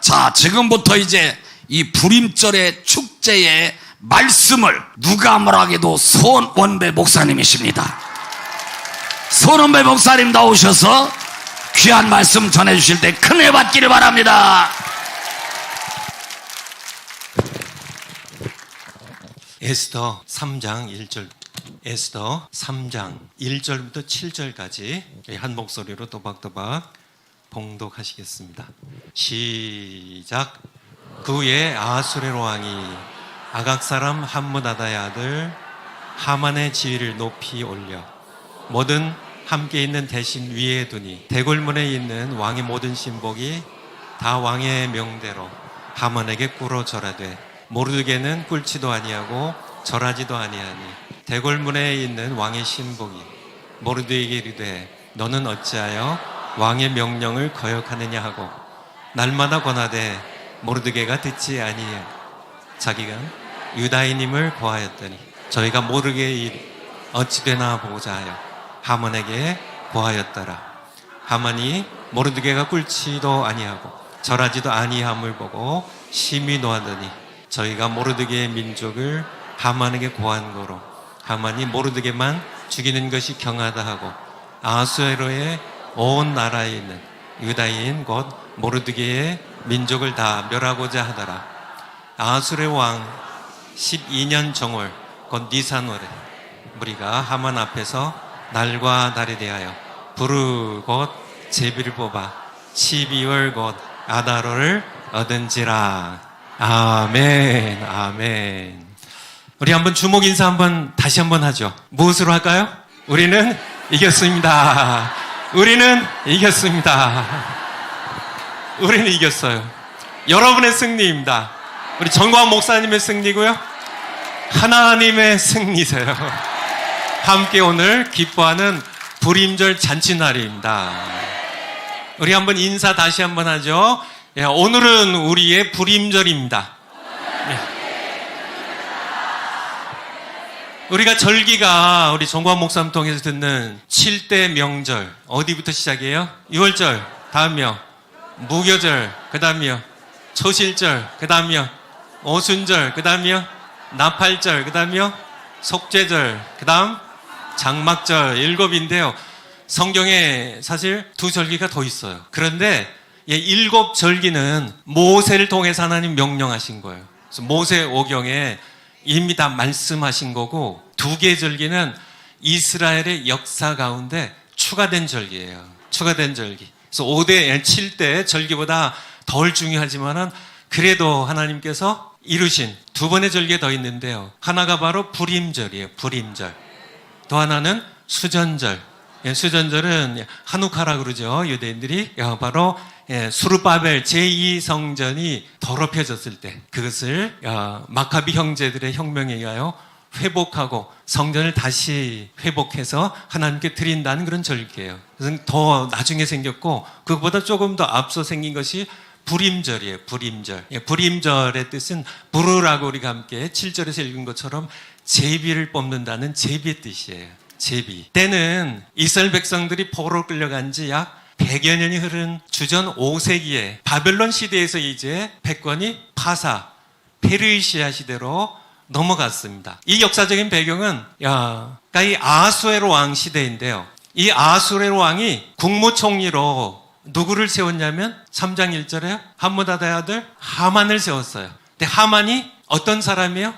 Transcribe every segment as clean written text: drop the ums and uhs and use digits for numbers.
자, 지금부터 이제 이 불임절의 축제의 말씀을 누가 뭐라해도 손원배 목사님이십니다. 손원배 목사님 나오셔서 귀한 말씀 전해주실 때 큰 은혜 받기를 바랍니다. 에스더 3장 1절, 에스더 3장 1절부터 7절까지 한 목소리로 또박또박 봉독하시겠습니다. 시작. 그 후에 아수레로 왕이 아각 사람 함므다다의 아들 하만의 지위를 높이 올려 모든 함께 있는 대신 위에 두니 대궐문에 있는 왕의 모든 신복이 다 왕의 명대로 하만에게 꿇어 절하되 모르드게는 꿇지도 아니하고 절하지도 아니하니 대궐문에 있는 왕의 신복이 모르드게에게 이르되 너는 어찌하여 왕의 명령을 거역하느냐 하고 날마다 권하되 모르드게가 듣지 아니해 자기가 유다인임을 고하였더니 저희가 모르드게의 일 어찌 되나 보고자 하여 하만에게 고하였더라. 하만이 모르드게가 꿇지도 아니하고 절하지도 아니함을 보고 심히 노하더니 저희가 모르드게의 민족을 하만에게 고한 거로 하만이 모르드게만 죽이는 것이 경하다 하고 아수에로의 온 나라에 있는 유다인 곧 모르드게의 민족을 다 멸하고자 하더라. 아수레 왕 12년 정월 곧 니산월에 무리가 하만 앞에서 날과 달에 대하여 부르 곧 제비를 뽑아 12월 곧 아다로를 얻은지라. 아멘, 아멘. 우리 한번 주목 인사 한번 다시 한번 하죠. 무엇으로 할까요? 우리는 이겼습니다. 우리는 이겼습니다. 우리는 이겼어요. 여러분의 승리입니다. 우리 정광 목사님의 승리고요. 하나님의 승리세요. 함께 오늘 기뻐하는 불임절 잔치날입니다. 우리 한번 인사 다시 한번 하죠. 예, 오늘은 우리의 불임절입니다. 예. 우리가 절기가 우리 정광 목사님 통해서 듣는 7대 명절 어디부터 시작이에요? 6월절, 다음이요. 무교절, 그 다음이요. 초실절, 그 다음이요. 오순절, 그 다음이요. 나팔절, 그 다음이요. 속죄절, 그 다음 장막절 7인데요. 성경에 사실 2절기가 더 있어요. 그런데 7절기는 모세를 통해서 하나님 명령하신 거예요. 그래서 모세 오경에 이미 다 말씀하신 거고 2개의 절기는 이스라엘의 역사 가운데 추가된 절기예요. 추가된 절기. 그래서 7대 절기보다 덜 중요하지만은 그래도 하나님께서 이루신 2번의 절기가 더 있는데요. 하나가 바로 불임절이에요. 불임절. 또 하나는 수전절. 수전절은 하누카라 그러죠. 유대인들이 바로 수르바벨 제2성전이 더럽혀졌을 때 그것을 마카비 형제들의 혁명에 의하여 회복하고 성전을 다시 회복해서 하나님께 드린다는 그런 절기예요. 그래서 더 나중에 생겼고 그것보다 조금 더 앞서 생긴 것이 불임절이에요. 불임절. 불임절의 뜻은 부르라고 우리가 함께 7절에서 읽은 것처럼 제비를 뽑는다는 제비의 뜻이에요. 제비. 때는 이스라엘 백성들이 포로로 끌려간 지 약 100여 년이 흐른 주전 5세기에 바벨론 시대에서 이제 패권이 파사, 페르시아 시대로 넘어갔습니다. 이 역사적인 배경은 이 아수에로 왕 시대인데요. 이 아수에로 왕이 국무총리로 누구를 세웠냐면 3장 1절에요. 함므다다의 아들 하만을 세웠어요. 근데 하만이 어떤 사람이에요?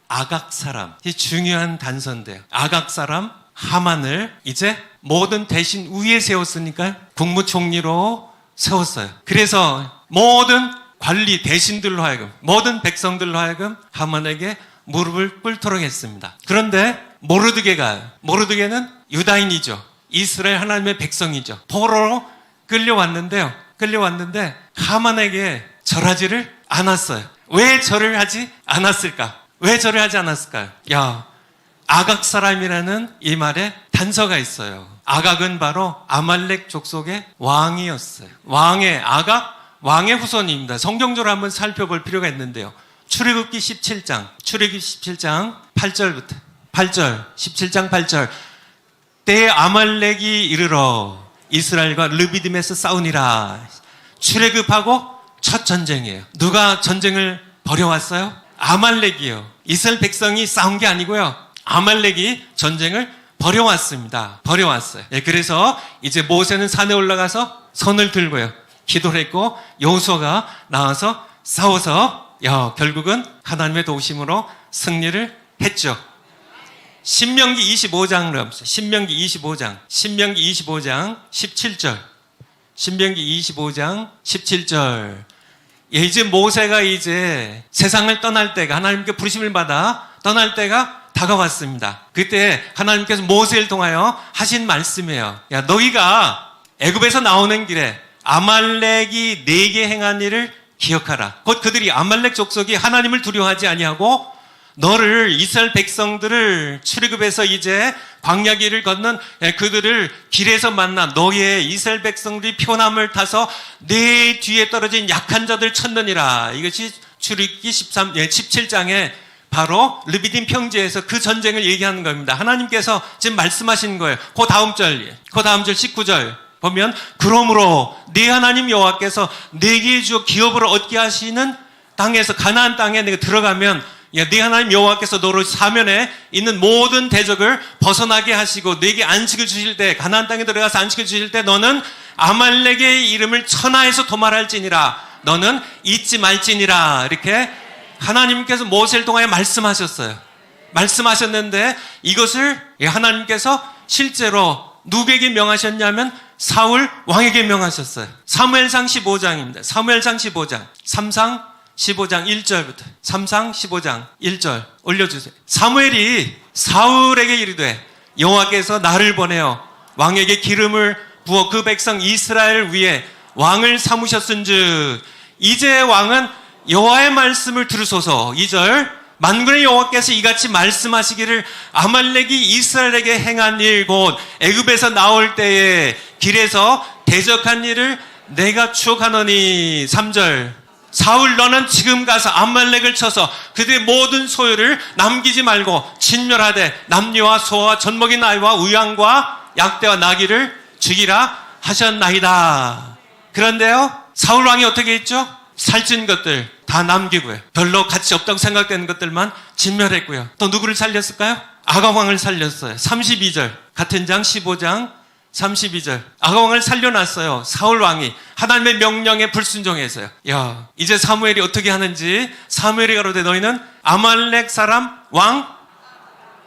아각 사람. 이 중요한 단서인데요. 아각 사람 하만을 이제 모든 대신 위에 세웠으니까 국무총리로 세웠어요. 그래서 모든 관리 대신들로 하여금 모든 백성들로 하여금 하만에게 무릎을 꿇도록 했습니다. 그런데 모르드게는 유다인이죠. 이스라엘 하나님의 백성이죠. 포로로 끌려왔는데 하만에게 절하지를 않았어요. 왜 절을 하지 않았을까? 왜 절을 하지 않았을까요? 아각 사람이라는 이 말에 단서가 있어요. 아각은 바로 아말렉 족속의 왕이었어요. 아각 왕의 후손입니다. 성경적으로 한번 살펴볼 필요가 있는데요. 출애굽기 17장 8절부터 8절 17장 8절 때에 아말렉이 이르러 이스라엘과 르비딤에서 싸우니라. 출애굽하고 첫 전쟁이에요. 누가 전쟁을 벌여왔어요? 아말렉이요. 이스라엘 백성이 싸운 게 아니고요. 아말렉이 전쟁을 벌여왔습니다. 벌여왔어요. 예, 그래서 이제 모세는 산에 올라가서 손을 들고요. 기도를 했고 여호수아가 나와서 싸워서 결국은 하나님의 도우심으로 승리를 했죠. 신명기 25장으로 합시다. 신명기 25장 17절. 신명기 25장 17절. 예, 이제 모세가 이제 세상을 떠날 때가, 하나님께 부르심을 받아 떠날 때가 다가왔습니다. 그때 하나님께서 모세를 통하여 하신 말씀이에요. 야, 너희가 애굽에서 나오는 길에 아말렉이 네게 행한 일을 기억하라. 곧 그들이 아말렉 족속이 하나님을 두려워하지 아니하고 너를, 이스라엘 백성들을 출애굽에서 이제 광야 길을 걷는 그들을 길에서 만나 너의 이스라엘 백성들이 표남을 타서 내 뒤에 떨어진 약한 자들 쳤느니라. 이것이 출애굽기 17장에 바로 르비딤 평지에서 그 전쟁을 얘기하는 겁니다. 하나님께서 지금 말씀하시는 거예요. 그 다음 절 19절 보면, 그러므로 네 하나님 여호와께서 내게 주어 기업으로 얻게 하시는 땅에서, 가나안 땅에 내가 들어가면 네 하나님 여호와께서 너로 사면에 있는 모든 대적을 벗어나게 하시고 내게 안식을 주실 때, 가나안 땅에 들어가서 안식을 주실 때 너는 아말렉의 이름을 천하에서 도말할지니라. 너는 잊지 말지니라. 이렇게 하나님께서 모세를 통하여 말씀하셨어요. 말씀하셨는데 이것을 하나님께서 실제로 누구에게 명하셨냐면 사울 왕에게 명하셨어요. 사무엘상 15장입니다. 사무엘상 15장 3상 15장 1절부터 3상 15장 1절 올려주세요. 사무엘이 사울에게 이르되 여호와께서 나를 보내어 왕에게 기름을 부어 그 백성 이스라엘 위에 왕을 삼으셨은즉 이제 왕은 여호와의 말씀을 들으소서. 2절 만군의 여호와께서 이같이 말씀하시기를 아말렉이 이스라엘에게 행한 일 곧 애굽에서 나올 때에 길에서 대적한 일을 내가 추억하노니. 3절 사울 너는 지금 가서 아말렉을 쳐서 그들의 모든 소유를 남기지 말고 진멸하되 남녀와 소와 젖먹인 아이와 우양과 약대와 나귀를 죽이라 하셨나이다. 그런데요 사울 왕이 어떻게 했죠? 살찐 것들 다 남기고요. 별로 가치 없다고 생각되는 것들만 진멸했고요. 또 누구를 살렸을까요? 아가왕을 살렸어요. 32절 같은 장 15장 32절 아가왕을 살려놨어요. 사울왕이 하나님의 명령에 불순종해서요. 야, 이제 사무엘이 어떻게 하는지, 사무엘이 가로되 너희는 아말렉 사람 왕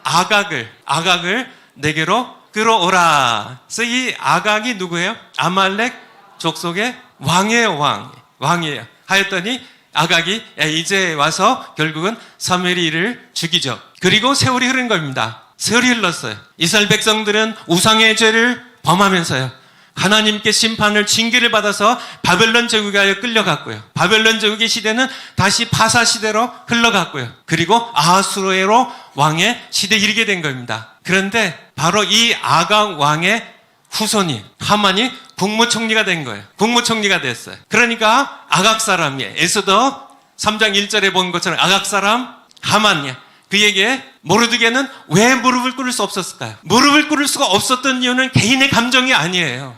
아각을 내게로 끌어오라. 그래서 이 아각이 누구예요? 아말렉 족속의 왕이에요. 하였더니 아각이 이제 와서 결국은 사무엘이 이를 죽이죠. 그리고 세월이 흐른 겁니다. 세월이 흘렀어요. 이스라엘 백성들은 우상의 죄를 범하면서요 하나님께 심판을, 징계를 받아서 바벨론 제국에 끌려갔고요. 바벨론 제국의 시대는 다시 바사 시대로 흘러갔고요. 그리고 아하수에로 왕의 시대에 이르게 된 겁니다. 그런데 바로 이 아각 왕의 후손이 하만이 국무총리가 된 거예요. 국무총리가 됐어요. 그러니까 아각 사람이에요. 에스더 3장 1절에 본 것처럼 아각 사람 하만이야. 그에게 모르드게는 왜 무릎을 꿇을 수 없었을까요? 무릎을 꿇을 수가 없었던 이유는 개인의 감정이 아니에요.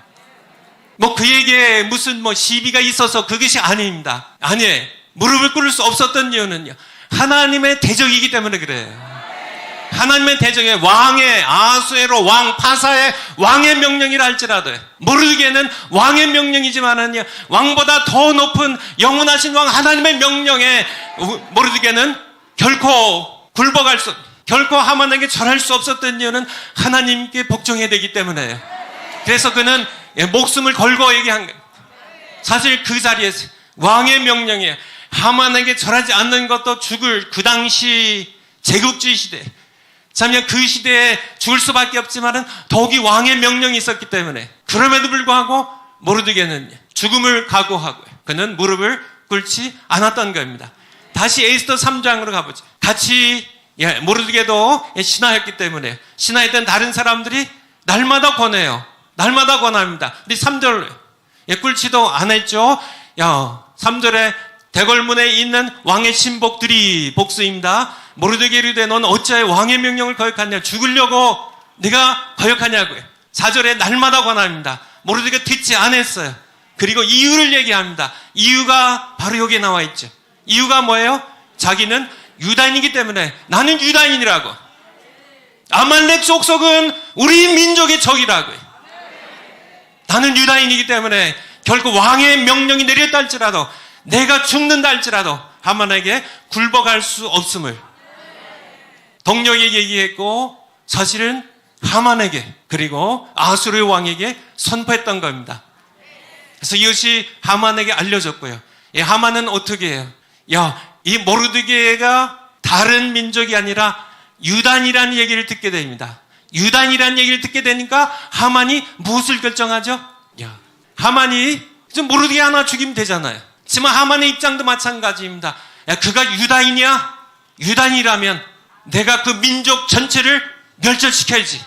그에게 무슨 시비가 있어서 그것이 아닙니다. 아니에요. 무릎을 꿇을 수 없었던 이유는요 하나님의 대적이기 때문에 그래요. 하나님의 대적의 왕의 아수에로 왕 파사의 왕의 명령이라 할지라도 모르드게는 왕의 명령이지만은요 왕보다 더 높은 영원하신 왕 하나님의 명령에 모르드게는 결코 굴복할 수, 결코 하만에게 절할 수 없었던 이유는 하나님께 복종해야 되기 때문에요. 그래서 그는 목숨을 걸고 얘기한 거예요. 사실 그 자리에서 왕의 명령이에요. 하만에게 절하지 않는 것도 죽을, 그 당시 제국주의 시대, 참 그 시대에 죽을 수밖에 없지만은 더욱이 왕의 명령이 있었기 때문에 그럼에도 불구하고 모르드게는 죽음을 각오하고 그는 무릎을 꿇지 않았던 겁니다. 다시 에스더 3장으로 가보죠. 같이 모르드게도 신하였기 때문에 신하였던 다른 사람들이 날마다 권해요. 날마다 권합니다. 우리 3절 꿇지도 않았죠. 3절에 대궐문에 있는 왕의 신복들이 복수입니다. 모르드게를 되 넌 어찌하여 왕의 명령을 거역하냐? 죽으려고 네가 거역하냐고요. 4절에 날마다 권합니다. 모르드게 듣지 않았어요. 그리고 이유를 얘기합니다. 이유가 바로 여기에 나와 있죠. 이유가 뭐예요? 자기는 유다인이기 때문에. 나는 유다인이라고. 아말렉 족속은 우리 민족의 적이라고요. 나는 유다인이기 때문에 결국 왕의 명령이 내렸다 할지라도, 내가 죽는다 할지라도 하만에게 굴복할 수 없음을 동료에게 얘기했고, 사실은 하만에게 그리고 아수르 왕에게 선포했던 겁니다. 그래서 이것이 하만에게 알려졌고요. 이 하만은 어떻게 해요? 이 모르드게가 다른 민족이 아니라 유단이라는 얘기를 듣게 됩니다. 유단이라는 얘기를 듣게 되니까 하만이 무엇을 결정하죠? 하만이 모르드게 하나 죽이면 되잖아요. 하지만 하만의 입장도 마찬가지입니다. 그가 유다인이야? 유단이라면 내가 그 민족 전체를 멸절시켜야지.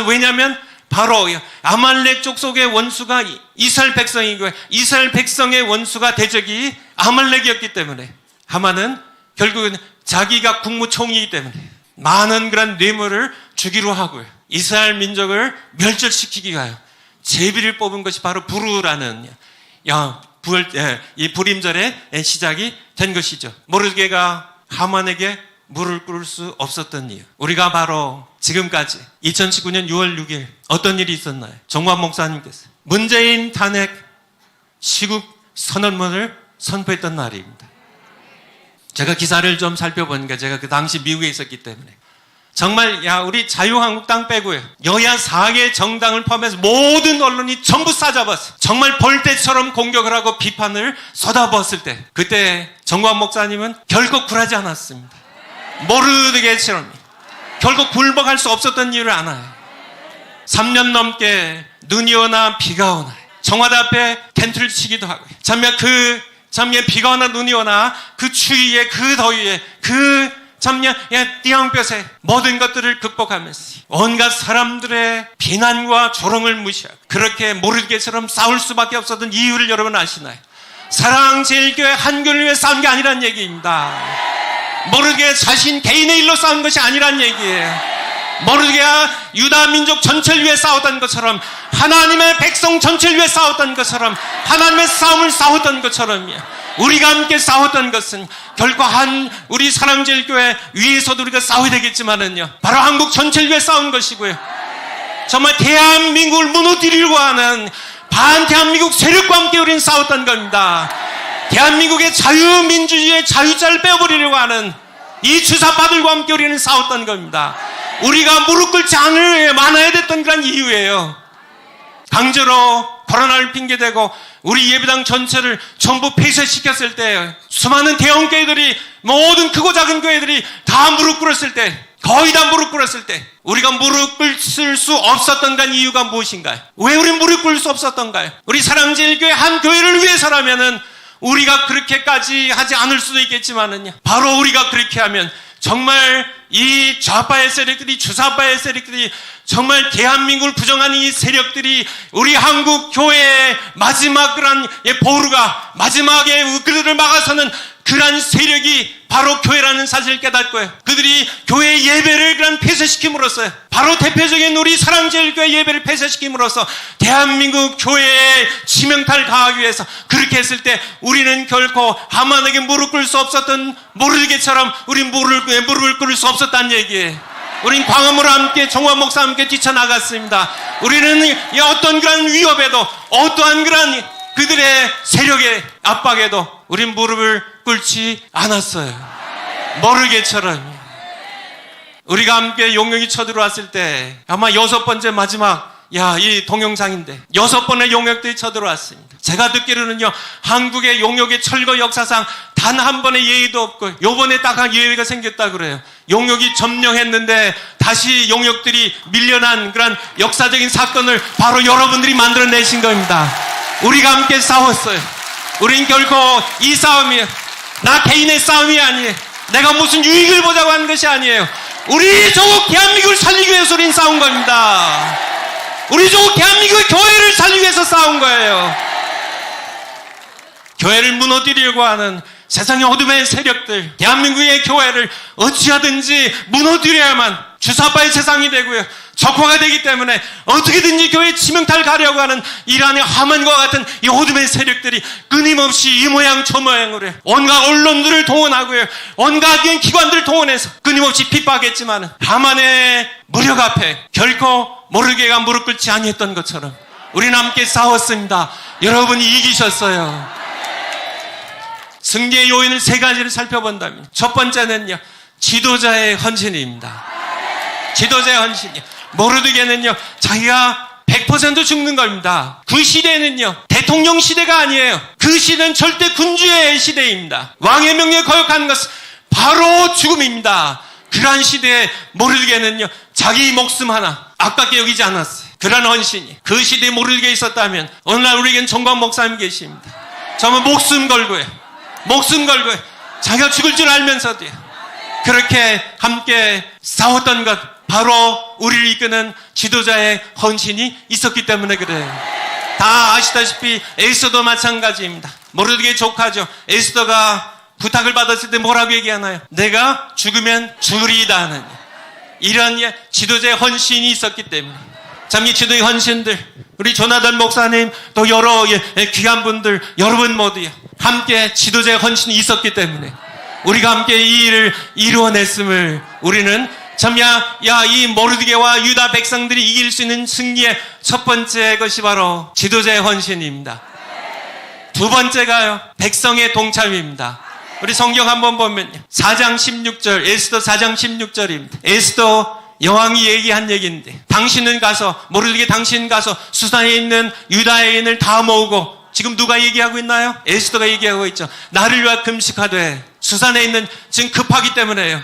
왜냐하면 바로 아말렉 족속의 원수가 이스라엘 백성이고, 이스라엘 백성의 원수가 대적이 아말렉이었기 때문에 하만은 결국은 자기가 국무총리이기 때문에 많은 그런 뇌물을 주기로 하고요, 이스라엘 민족을 멸절시키기 위하여 제비를 뽑은 것이 바로 부르라는 이 불임절의 시작이 된 것이죠. 모르드게가 하만에게 물을 끓일 수 없었던 이유, 우리가 바로 지금까지 2019년 6월 6일 어떤 일이 있었나요? 정관 목사님께서 문재인 탄핵 시국 선언문을 선포했던 날입니다. 제가 기사를 좀 살펴보니까, 제가 그 당시 미국에 있었기 때문에 정말 우리 자유한국당 빼고요, 여야 4개 정당을 포함해서 모든 언론이 전부 싸잡았어요. 정말 벌떼처럼 공격을 하고 비판을 쏟아부었을 때, 그때 정관 목사님은 결코 굴하지 않았습니다. 모르드게처럼 결국 굴복할 수 없었던 이유를 알아요. 3년 넘게 눈이 오나 비가 오나 청와대 앞에 텐트를 치기도 하고, 참여 비가 오나 눈이 오나 그 추위에, 그 더위에, 띠양볕에 모든 것들을 극복하면서 온갖 사람들의 비난과 조롱을 무시하고 그렇게 모르드게처럼 싸울 수밖에 없었던 이유를 여러분 아시나요? 사랑제일교회 한교를 위해 싸운 게 아니란 얘기입니다. 모르드게 자신 개인의 일로 싸운 것이 아니란 얘기예요. 모르드게가 유다 민족 전체를 위해 싸웠던 것처럼, 하나님의 백성 전체를 위해 싸웠던 것처럼, 하나님의 싸움을 싸웠던 것처럼요, 우리가 함께 싸웠던 것은 결코 우리 사랑제일교회 위에서도 우리가 싸워야 되겠지만은요, 바로 한국 전체를 위해 싸운 것이고요, 정말 대한민국을 무너뜨리려고 하는 반대한민국 세력과 함께 우리는 싸웠던 겁니다. 대한민국의 자유민주주의의 자유자를 빼버리려고 하는 이 주사파들과 함께 우리는 싸웠던 겁니다. 우리가 무릎 꿇지 않아야 됐던 그런 이유예요. 강제로 코로나를 핑계대고 우리 예배당 전체를 전부 폐쇄시켰을 때, 수많은 대형 교회들이, 모든 크고 작은 교회들이 다 무릎 꿇었을 때, 거의 다 무릎 꿇었을 때, 우리가 무릎 꿇을 수 없었던 그 이유가 무엇인가요? 왜 우리 무릎 꿇을 수 없었던가요? 우리 사랑제일교회 한 교회를 위해서라면은 우리가 그렇게까지 하지 않을 수도 있겠지만은요, 바로 우리가 그렇게 하면 정말 이 좌파의 세력들이, 주사파의 세력들이, 정말 대한민국을 부정하는 이 세력들이 우리 한국 교회의 마지막 그런 보루가, 마지막에 그들을 막아서는 그런 세력이 바로 교회라는 사실을 깨닫고요, 그들이 교회 예배를 그런 폐쇄시킴으로써, 바로 대표적인 우리 사랑제일교회 예배를 폐쇄시킴으로써 대한민국 교회의 치명타를 가하기 위해서 그렇게 했을 때, 우리는 결코 하만에게 무릎 꿇을 수 없었던 모르드게처럼 우리 무릎을 꿇을 수 없었다는 얘기예요. 우린 광화문으로 함께, 정관 목사와 함께 뛰쳐나갔습니다. 우리는 어떤 그런 위협에도, 어떠한 그런 그들의 세력의 압박에도 우린 무릎을 꿇지 않았어요. 모르게처럼. 우리가 함께 용역이 쳐들어왔을 때, 아마 6번째 마지막 이 동영상인데 6번의 용역들이 쳐들어왔습니다. 제가 듣기로는요, 한국의 용역의 철거 역사상 단 한 번의 예의도 없고, 요번에 딱 한 예의가 생겼다 그래요. 용역이 점령했는데 다시 용역들이 밀려난 그런 역사적인 사건을 바로 여러분들이 만들어내신 겁니다. 우리가 함께 싸웠어요. 우린 결코 이 싸움이 나 개인의 싸움이 아니에요. 내가 무슨 유익을 보자고 하는 것이 아니에요. 우리 조국 대한민국을 살리기 위해서 우린 싸운 겁니다. 우리 조국 대한민국의 교회를 살리기 위해서 싸운 거예요. 교회를 무너뜨리려고 하는 세상의 어둠의 세력들, 대한민국의 교회를 어찌하든지 무너뜨려야만 주사파의 세상이 되고요, 적화가 되기 때문에 어떻게든지 교회 치명타를 가려고 하는 이란의 하만과 같은 이 어둠의 세력들이 끊임없이 이 모양 저 모양으로 온갖 언론들을 동원하고요, 온갖 기관들을 동원해서 끊임없이 핍박했지만 하만의 무력 앞에 결코 모르게가 무릎 꿇지 아니했던 것처럼 우리는 함께 싸웠습니다. 여러분이 이기셨어요. 승리의 요인을 세 가지를 살펴본다면 첫 번째는요, 지도자의 헌신입니다. 지도자의 헌신이요. 모르드게는요, 자기가 100% 죽는 겁니다. 그 시대는요, 대통령 시대가 아니에요. 그 시대는 절대 군주의 시대입니다. 왕의 명령에 거역하는 것은 바로 죽음입니다. 그러한 시대에 모르드게는요, 자기 목숨 하나 아깝게 여기지 않았어요. 그런 헌신이 그 시대에 모르드게에 있었다면 오늘날 우리에겐 정광 목사님 계십니다. 정말 목숨 걸고요, 자기가 죽을 줄 알면서도요, 그렇게 함께 싸웠던 것, 바로 우리를 이끄는 지도자의 헌신이 있었기 때문에 그래요. 다 아시다시피 에스더도 마찬가지입니다. 모르드게의 조카죠. 에스더가 부탁을 받았을 때 뭐라고 얘기하나요? 내가 죽으면 죽으리이다 하는 이런 지도자의 헌신이 있었기 때문에, 참 이 지도의 헌신들, 우리 조나단 목사님 또 여러 귀한 분들 여러분 모두요, 함께 지도자의 헌신이 있었기 때문에 우리가 함께 이 일을 이루어냈음을 우리는 참 이 모르드게와 유다 백성들이 이길 수 있는 승리의 첫 번째 것이 바로 지도자의 헌신입니다. 두 번째가요, 백성의 동참입니다. 우리 성경 한번 보면요, 4장 16절, 에스더 4장 16절입니다. 에스더 여왕이 얘기한 얘기인데, 당신은 가서, 모르드게 당신 가서 수산에 있는 유다인을 다 모으고, 지금 누가 얘기하고 있나요? 에스더가 얘기하고 있죠. 나를 위하여 금식하되, 수산에 있는, 지금 급하기 때문에요.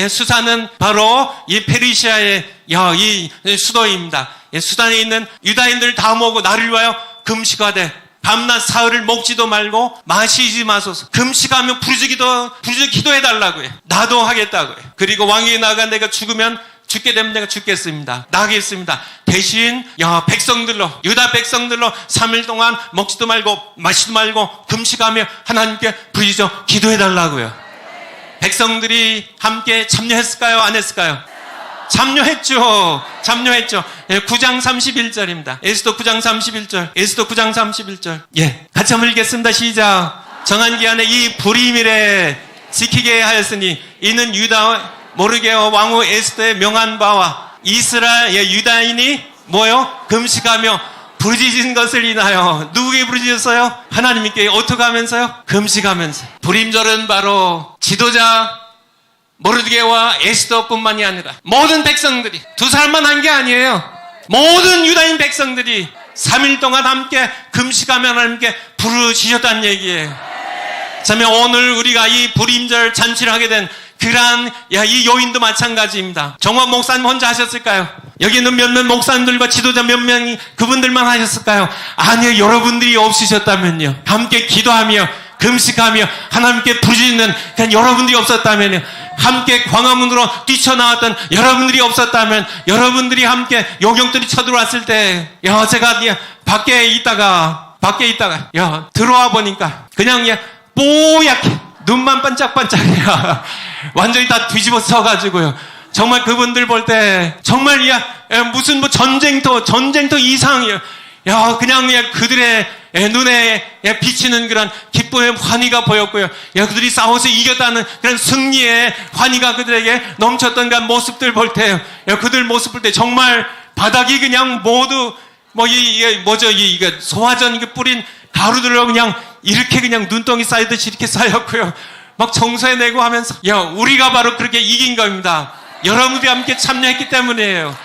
수산은 바로 이 페르시아의 이 수도입니다. 수산에 있는 유다인들을 다 모으고 나를 위하여 금식하되, 밤낮 사흘을 먹지도 말고 마시지 마소서. 금식하면 부르짖어 기도해달라고요. 나도 하겠다고요. 그리고 왕이 나가 내가 죽게 되면 내가 죽겠습니다. 나가겠습니다. 대신 백성들로, 유다 백성들로 3일 동안 먹지도 말고 마시지도 말고 금식하며 하나님께 부르짖어 기도해달라고요. 백성들이 함께 참여했을까요? 안 했을까요? 참여했죠. 9장 31절입니다. 에스더 9장 31절. 같이 한번 읽겠습니다. 시작. 정한 기한에 이 불임일에 지키게 하였으니 이는 유다 모르게와 왕후 에스더의 명한 바와 이스라엘 유다인이 금식하며 부르짖은 것을 인하여. 누구에게 부르짖었어요? 하나님께. 어떻게 하면서요? 금식하면서. 불임절은 바로 지도자 모르드게와 에스더뿐만이 아니라 모든 백성들이, 두 사람만 한 게 아니에요. 모든 유다인 백성들이 3일 동안 함께 금식하며 하나님께 부르짖었다는 얘기예요. 자, 오늘 우리가 이 불임절 잔치를 하게 된 그러한 이 요인도 마찬가지입니다. 정원 목사님 혼자 하셨을까요? 여기 있는 몇몇 목사님들과 지도자 몇 명이 그분들만 하셨을까요? 아니요. 여러분들이 없으셨다면요, 함께 기도하며 금식하며 하나님께 부르짖는 그냥 여러분들이 없었다면요, 함께 광화문으로 뛰쳐나왔던 여러분들이 없었다면, 여러분들이 함께 용병들이 쳐들어왔을 때 제가 밖에 있다가 들어와 보니까 그냥 뽀얗게 눈만 반짝반짝해요. 완전히 다 뒤집어 써가지고요. 정말 그분들 볼 때 정말 무슨 전쟁터 이상이에요. 그냥 그들의 눈에 비치는 그런 기쁨의 환희가 보였고요. 그들이 싸워서 이겼다는 그런 승리의 환희가 그들에게 넘쳤던 그런 모습들 볼 때, 그들 모습 볼 때 정말 바닥이 그냥 모두 소화전 뿌린 가루들로 그냥 이렇게 그냥 눈덩이 쌓이듯이 이렇게 쌓였고요. 막 정서해내고 하면서 우리가 바로 그렇게 이긴 겁니다. 여러분들이 함께 참여했기 때문이에요.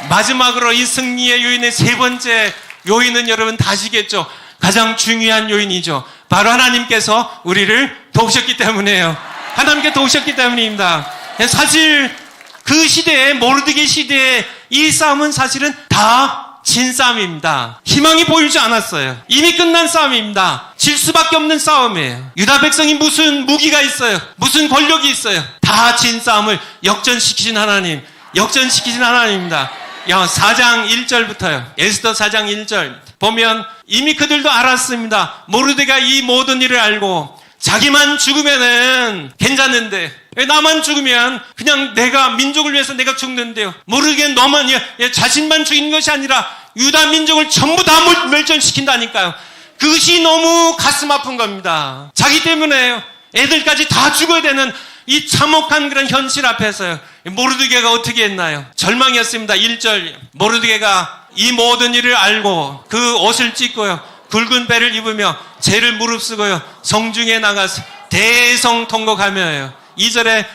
마지막으로 이 승리의 요인의 세 번째 요인은 여러분 다 아시겠죠? 가장 중요한 요인이죠. 바로 하나님께서 우리를 도우셨기 때문이에요. 하나님께 도우셨기 때문입니다. 사실 그 시대에, 모르드게 시대에 이 싸움은 사실은 다 진 싸움입니다. 희망이 보이지 않았어요. 이미 끝난 싸움입니다. 질 수밖에 없는 싸움이에요. 유다 백성이 무슨 무기가 있어요? 무슨 권력이 있어요? 다 진 싸움을 역전시키신 하나님입니다. 4장 1절부터요. 에스더 4장 1절 보면 이미 그들도 알았습니다. 모르드게가 이 모든 일을 알고 자기만 죽으면은 괜찮은데 왜 나만 죽으면 그냥 내가 민족을 위해서 내가 죽는데요. 모르게 너만 자신만 죽이는 것이 아니라 유다 민족을 전부 다 멸절시킨다니까요. 그것이 너무 가슴 아픈 겁니다. 자기 때문에요. 애들까지 다 죽어야 되는 이 참혹한 그런 현실 앞에서요. 모르드게가 어떻게 했나요? 절망이었습니다. 1절 모르드게가 이 모든 일을 알고 그 옷을 찢고요. 굵은 배를 입으며 죄를 무릅쓰고요. 성중에 나가서 대성통곡하며요. 2절에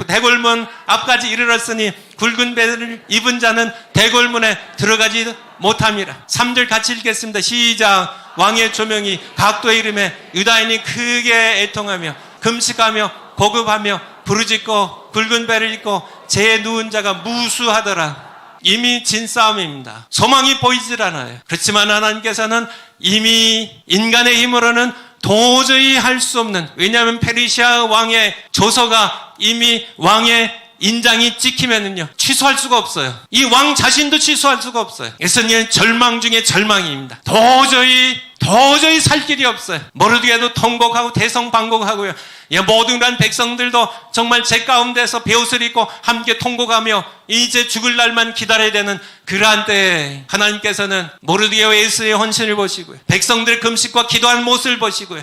대궐문 앞까지 이르렀으니 굵은 배를 입은 자는 대궐문에 들어가지 못함이라. 3절 같이 읽겠습니다. 시작. 왕의 조명이 각도에 이름에 유다인이 크게 애통하며 금식하며 고급하며 부르짖고 굵은 배를 입고 재에 누운 자가 무수하더라. 이미 진 싸움입니다. 소망이 보이질 않아요. 그렇지만 하나님께서는 이미 인간의 힘으로는 도저히 할 수 없는, 왜냐하면 페르시아 왕의 조서가 이미 왕의 인장이 찍히면은요 취소할 수가 없어요. 이 왕 자신도 취소할 수가 없어요. 그래서 절망 중에 절망입니다. 도저히 살 길이 없어요. 모르드게도 통곡하고 대성방곡하고요. 모든 백성들도 정말 제 가운데서 베옷을 입고 함께 통곡하며 이제 죽을 날만 기다려야 되는 그러한 때에 하나님께서는 모르드게와 에스의 헌신을 보시고요. 백성들 금식과 기도하는 모습을 보시고요.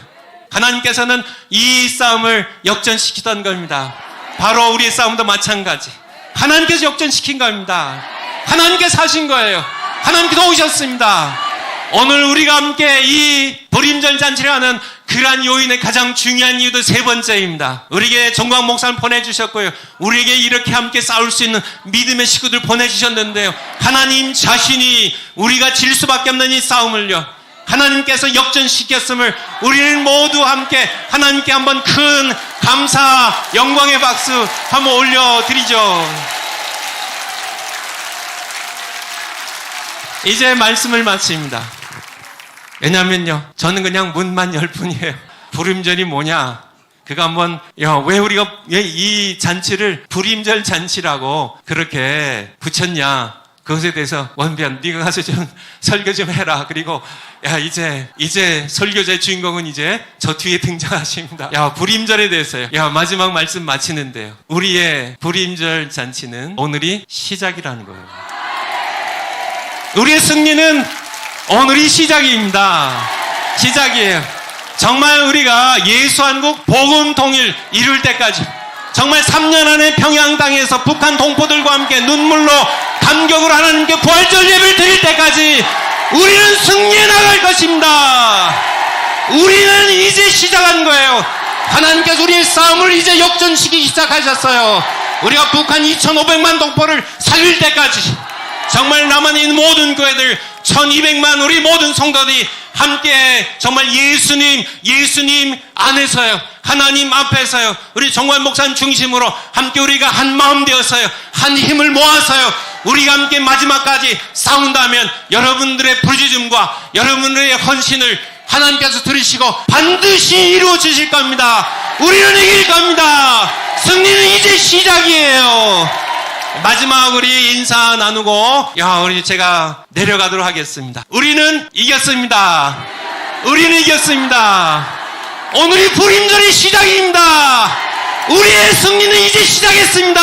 하나님께서는 이 싸움을 역전시키던 겁니다. 바로 우리의 싸움도 마찬가지. 하나님께서 역전시킨 겁니다. 하나님께서 하신 거예요. 하나님께서 오셨습니다. 오늘 우리가 함께 이 불임절 잔치를 하는 그러한 요인의 가장 중요한 이유도 세 번째입니다. 우리에게 정광 목사님 보내주셨고요. 우리에게 이렇게 함께 싸울 수 있는 믿음의 식구들 보내주셨는데요. 하나님 자신이 우리가 질 수밖에 없는 이 싸움을요, 하나님께서 역전시켰음을 우리는 모두 함께 하나님께 한번 큰 감사, 영광의 박수 한번 올려드리죠. 이제 말씀을 마칩니다. 왜냐면요, 저는 그냥 문만 열 뿐이에요. 불임절이 뭐냐? 그거 한번, 왜 우리가 이 잔치를 불임절 잔치라고 그렇게 붙였냐? 그것에 대해서 원변, 네가 가서 좀 설교 좀 해라. 그리고 이제 설교자의 주인공은 이제 저 뒤에 등장하십니다. 불임절에 대해서요. 마지막 말씀 마치는데요. 우리의 불임절 잔치는 오늘이 시작이라는 거예요. 우리의 승리는 오늘이 시작입니다. 시작이에요. 정말 우리가 예수한국 복음 통일 이룰 때까지, 정말 3년 안에 평양 땅에서 북한 동포들과 함께 눈물로 감격으로 하나님께 부활절 예배를 드릴 때까지 우리는 승리해 나갈 것입니다. 우리는 이제 시작한 거예요. 하나님께서 우리의 싸움을 이제 역전시키기 시작하셨어요. 우리가 북한 2,500만 동포를 살릴 때까지 정말 남한에 있는 모든 교회들 1,200만 우리 모든 성도들이 함께 정말 예수님 안에서요, 하나님 앞에서요, 우리 정관 목사님 중심으로 함께 우리가 한 마음 되어서요, 한 힘을 모아서요, 우리가 함께 마지막까지 싸운다면 여러분들의 부르짖음과 여러분들의 헌신을 하나님께서 들으시고 반드시 이루어 주실 겁니다. 우리는 이길 겁니다. 승리는 이제 시작이에요. 마지막 우리 인사 나누고 우리 제가 내려가도록 하겠습니다. 우리는 이겼습니다. 우리는 이겼습니다. 오늘이 불임절의 시작입니다. 우리의 승리는 이제 시작했습니다.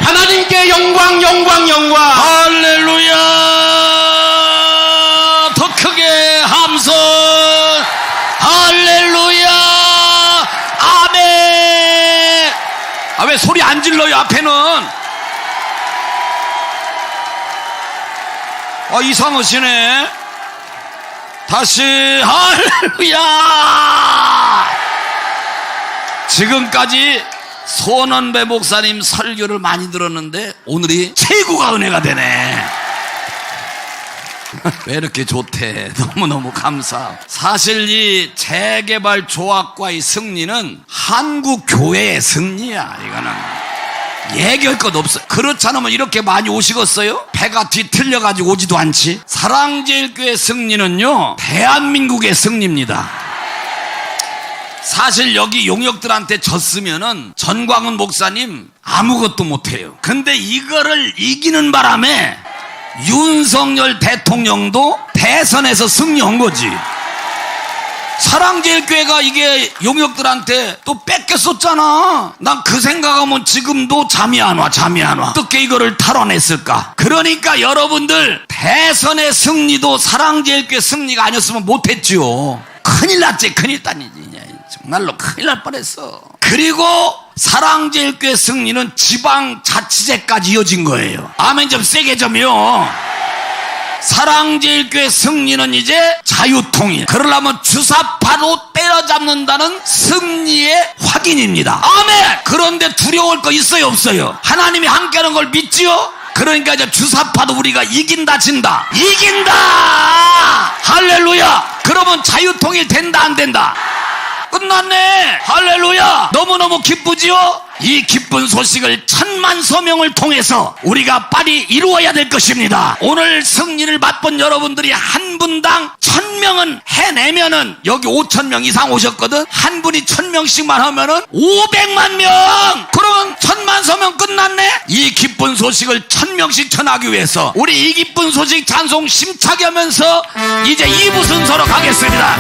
하나님께 영광. 할렐루야. 더 크게 함성. 할렐루야. 아멘. 왜 소리 안 질러요 앞에는? 이상하시네. 다시 할렐루야. 지금까지 손원배 목사님 설교를 많이 들었는데 오늘이 최고가 은혜가 되네. 왜 이렇게 좋대. 너무너무 감사. 사실 이 재개발 조합과의 승리는 한국 교회의 승리야. 이거는 얘기할 것 없어. 그렇지 않으면 이렇게 많이 오시겠어요? 배가 뒤틀려가지고 오지도 않지. 사랑제일교회 승리는요, 대한민국의 승리입니다. 사실 여기 용역들한테 졌으면은 전광훈 목사님 아무것도 못해요. 근데 이거를 이기는 바람에 윤석열 대통령도 대선에서 승리한 거지. 사랑제일교회가 이게 용역들한테 또 뺏겼었잖아. 난 그 생각하면 지금도 잠이 안 와. 어떻게 이거를 탈환했을까? 그러니까 여러분들, 대선의 승리도 사랑제일교회 승리가 아니었으면 못했지요. 큰일 났지. 정말로 큰일 날 뻔했어. 그리고 사랑제일교회 승리는 지방자치제까지 이어진 거예요. 아멘 좀 세게 좀요. 사랑제일교회 승리는 이제 자유통일. 그러려면 주사파로 때려잡는다는 승리의 확인입니다. 아멘! 그런데 두려울 거 있어요, 없어요? 하나님이 함께하는 걸 믿지요? 그러니까 이제 주사파도 우리가 이긴다, 진다. 이긴다! 할렐루야! 그러면 자유통일 된다, 안 된다? 끝났네. 할렐루야. 너무너무 기쁘지요? 이 기쁜 소식을 1000만 서명을 통해서 우리가 빨리 이루어야 될 것입니다. 오늘 승리를 맛본 여러분들이 한 분당 1000명은 해내면은, 여기 5000명 이상 오셨거든. 한 분이 1000명씩만 하면은 500만 명. 그러면 1000만 서명 끝났네. 이 기쁜 소식을 1000명씩 전하기 위해서 우리 이 기쁜 소식 찬송 심차게 하면서 이제 2부 순서로 가겠습니다.